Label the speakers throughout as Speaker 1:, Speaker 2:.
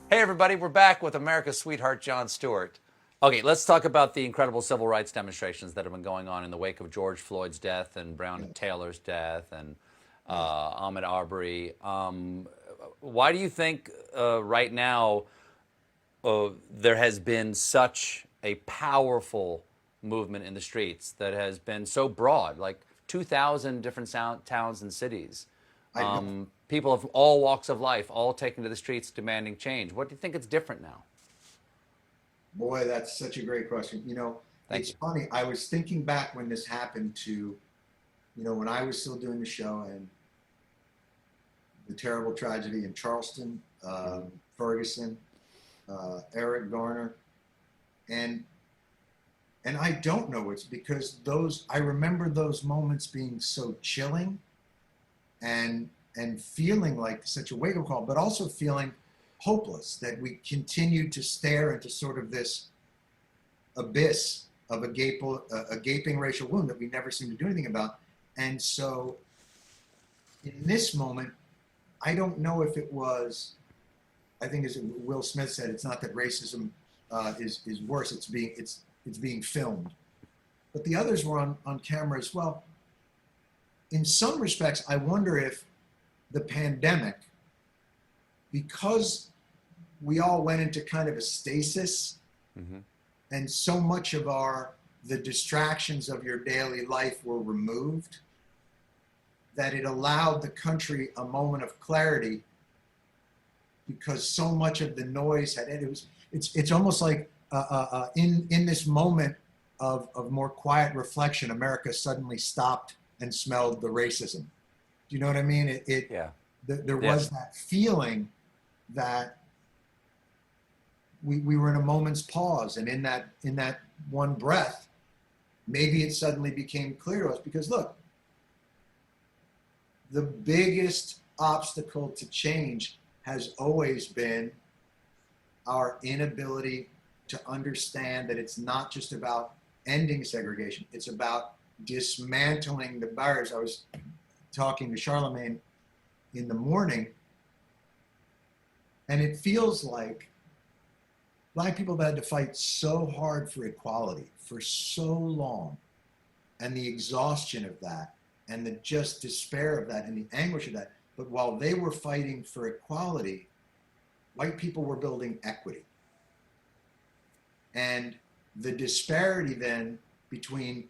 Speaker 1: Hey, everybody, we're back with America's sweetheart, Jon Stewart. Okay, let's talk about the incredible civil rights demonstrations that have been going on in the wake of George Floyd's death and Breonna
Speaker 2: Yes,
Speaker 1: Taylor's death and
Speaker 2: yes.
Speaker 1: Ahmaud Arbery. Why do you think right now there has been such a powerful movement in the streets that has been so broad, like 2,000 different towns and cities?
Speaker 2: I don't.
Speaker 1: People of all walks of life all taking to the streets demanding change. What do you think it's different now?
Speaker 2: Boy, that's such a great question.
Speaker 1: Thank
Speaker 2: It's
Speaker 1: you.
Speaker 2: funny. I was thinking back when this happened to, when I was still doing the show and the terrible tragedy in Charleston,
Speaker 1: Mm-hmm.
Speaker 2: Ferguson, Eric Garner, and and I don't know. It's because I remember those moments being so chilling and feeling like such a wake up call, but also feeling hopeless that we continued to stare into sort of this abyss of a gaping racial wound that we never seem to do anything about. And so in this moment, I don't know if it was, I think as Will Smith said, it's not that racism is worse, it's being filmed. But the others were on camera as well. In some respects, I wonder if the pandemic, because we all went into kind of a stasis
Speaker 1: Mm-hmm.
Speaker 2: and so much of the distractions of your daily life were removed, that it allowed the country a moment of clarity because so much of the noise had it was it's almost like in this moment of more quiet reflection, America suddenly stopped and smelled the racism. Do you know what I mean?
Speaker 1: Yeah.
Speaker 2: There
Speaker 1: Yeah.
Speaker 2: was that feeling that we were in a moment's pause, and in that one breath, maybe it suddenly became clear to us because look, the biggest obstacle to change has always been our inability to understand that it's not just about ending segregation, it's about dismantling the barriers. I was talking to Charlemagne in the morning, and it feels like Black people have had to fight so hard for equality for so long, and the exhaustion of that, and the just despair of that, and the anguish of that. But while they were fighting for equality, white people were building equity. And the disparity then between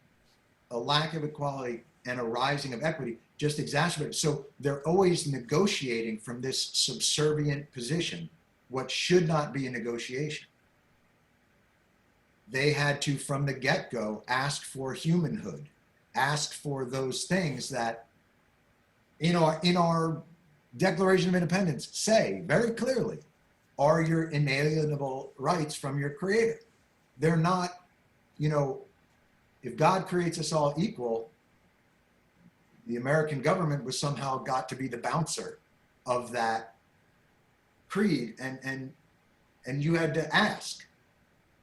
Speaker 2: a lack of equality and a rising of equity just exacerbated. So they're always negotiating from this subservient position, what should not be a negotiation. They had to, from the get go, ask for humanhood, ask for those things that in our Declaration of Independence say very clearly are your inalienable rights from your creator. They're not, you know, if God creates us all equal, the American government was somehow got to be the bouncer of that creed, and you had to ask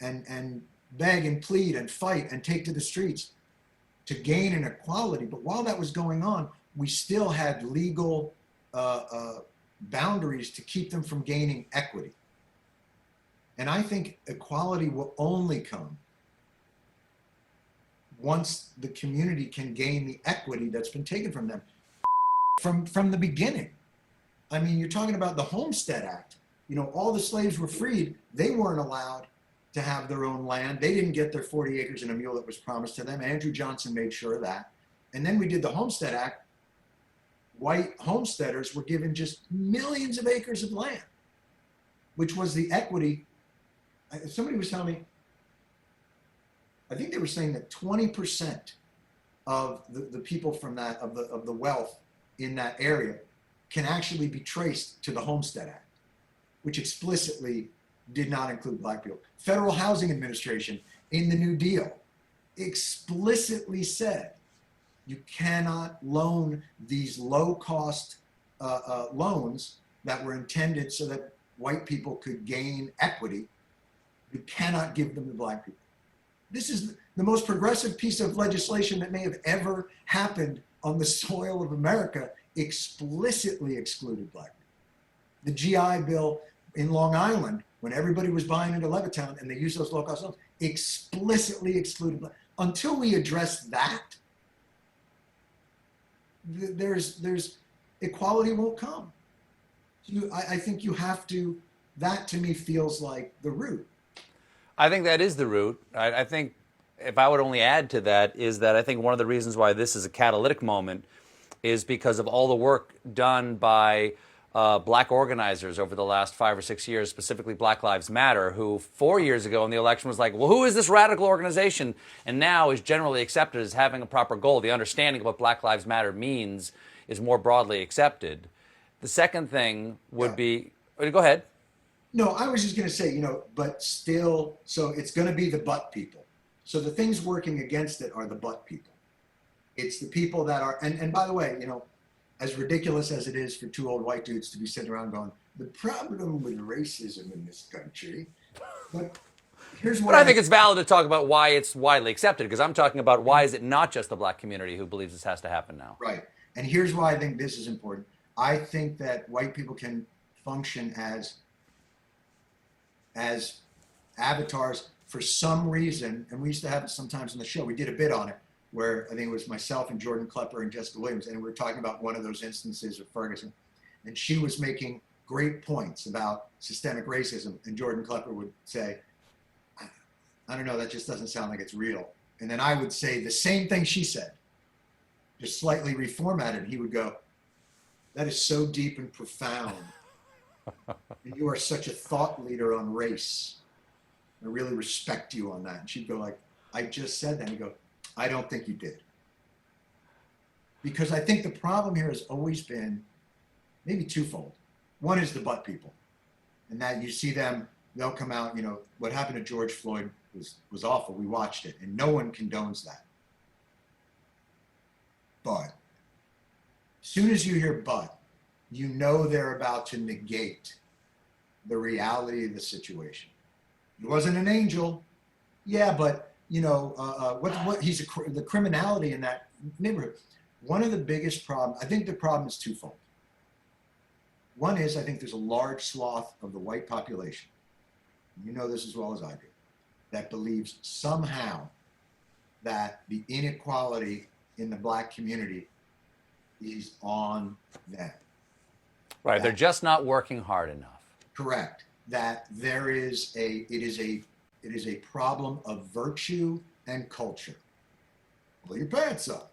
Speaker 2: and beg and plead and fight and take to the streets to gain an equality. But while that was going on, we still had legal boundaries to keep them from gaining equity. And I think equality will only come once the community can gain the equity that's been taken from them from the beginning. I mean, you're talking about the Homestead Act. All the slaves were freed. They weren't allowed to have their own land. They didn't get their 40 acres and a mule that was promised to them. Andrew Johnson made sure of that. And then we did the Homestead Act. White homesteaders were given just millions of acres of land, which was the equity. Somebody was telling me, I think they were saying that 20% of the people from that, of the wealth in that area can actually be traced to the Homestead Act, which explicitly did not include Black people. Federal Housing Administration in the New Deal explicitly said you cannot loan these low-cost loans that were intended so that white people could gain equity. You cannot give them to Black people. This is the most progressive piece of legislation that may have ever happened on the soil of America, explicitly excluded Black people. The GI Bill in Long Island, when everybody was buying into Levittown and they used those low-cost loans, explicitly excluded black. Until we address that, there's equality won't come. I think you have to. That to me feels like the root.
Speaker 1: I think that is the root. I think if I would only add to that is that I think one of the reasons why this is a catalytic moment is because of all the work done by black organizers over the last 5 or 6 years, specifically Black Lives Matter, who 4 years ago in the election was like, well, who is this radical organization? And now is generally accepted as having a proper goal. The understanding of what Black Lives Matter means is more broadly accepted. The second thing would be, go ahead.
Speaker 2: No, I was just going to say, but still, so it's going to be the but people. So the things working against it are the but people. It's the people that are, and by the way, as ridiculous as it is for two old white dudes to be sitting around going, the problem with racism in this country, but here's what
Speaker 1: But I think it's valid to talk about why it's widely accepted, because I'm talking about why is it not just the black community who believes this has to happen now.
Speaker 2: Right. And here's why I think this is important. I think that white people can function as avatars for some reason, and we used to have it sometimes in the show. We did a bit on it where I think it was myself and Jordan Klepper and Jessica Williams, and we were talking about one of those instances of Ferguson, and she was making great points about systemic racism, and Jordan Klepper would say, I don't know, that just doesn't sound like it's real. And then I would say the same thing she said, just slightly reformatted, and he would go, that is so deep and profound. And you are such a thought leader on race. I really respect you on that. And she'd go like, I just said that. And he'd go, I don't think you did. Because I think the problem here has always been maybe twofold. One is the but people. And that you see them, they'll come out, what happened to George Floyd was awful. We watched it, and no one condones that. But as soon as you hear but, they're about to negate the reality of the situation. He wasn't an angel. Yeah, but the criminality in that neighborhood. One of the biggest problems, I think the problem is twofold. One is, I think there's a large swath of the white population, you know this as well as I do, that believes somehow that the inequality in the black community is on them.
Speaker 1: Right, they're just not working hard enough.
Speaker 2: Correct. That it is a problem of virtue and culture. Pull your pants up.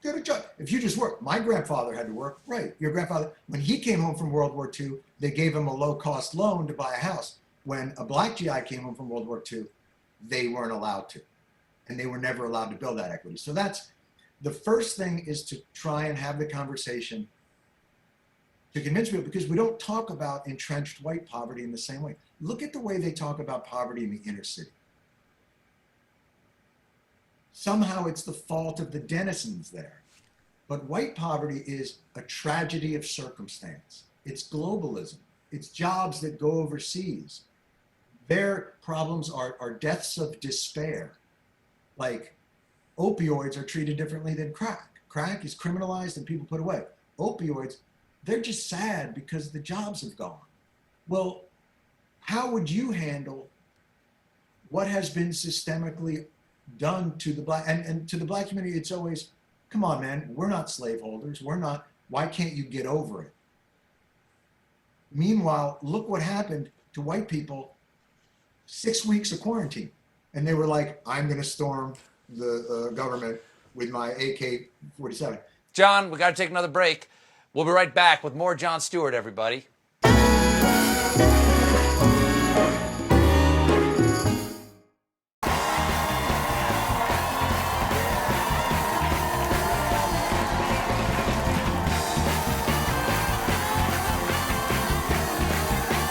Speaker 2: Get a job. If you just work, my grandfather had to work. Right. Your grandfather, when he came home from World War II, they gave him a low-cost loan to buy a house. When a black GI came home from World War II, they weren't allowed to. And they were never allowed to build that equity. So that's the first thing, is to try and have the conversation to convince people, because we don't talk about entrenched white poverty in the same way. Look at the way they talk about poverty in the inner city. Somehow it's the fault of the denizens there. But white poverty is a tragedy of circumstance. It's globalism. It's jobs that go overseas. Their problems are deaths of despair. Like opioids are treated differently than crack. Crack is criminalized and people put away. Opioids, they're just sad because the jobs have gone. Well, how would you handle what has been systemically done to the black, and to the black community? It's always, come on, man, we're not slaveholders. We're not, why can't you get over it? Meanwhile, look what happened to white people, 6 weeks of quarantine. And they were like, I'm going to storm the government with my AK-47.
Speaker 1: John, we got to take another break. We'll be right back with more Jon Stewart, everybody.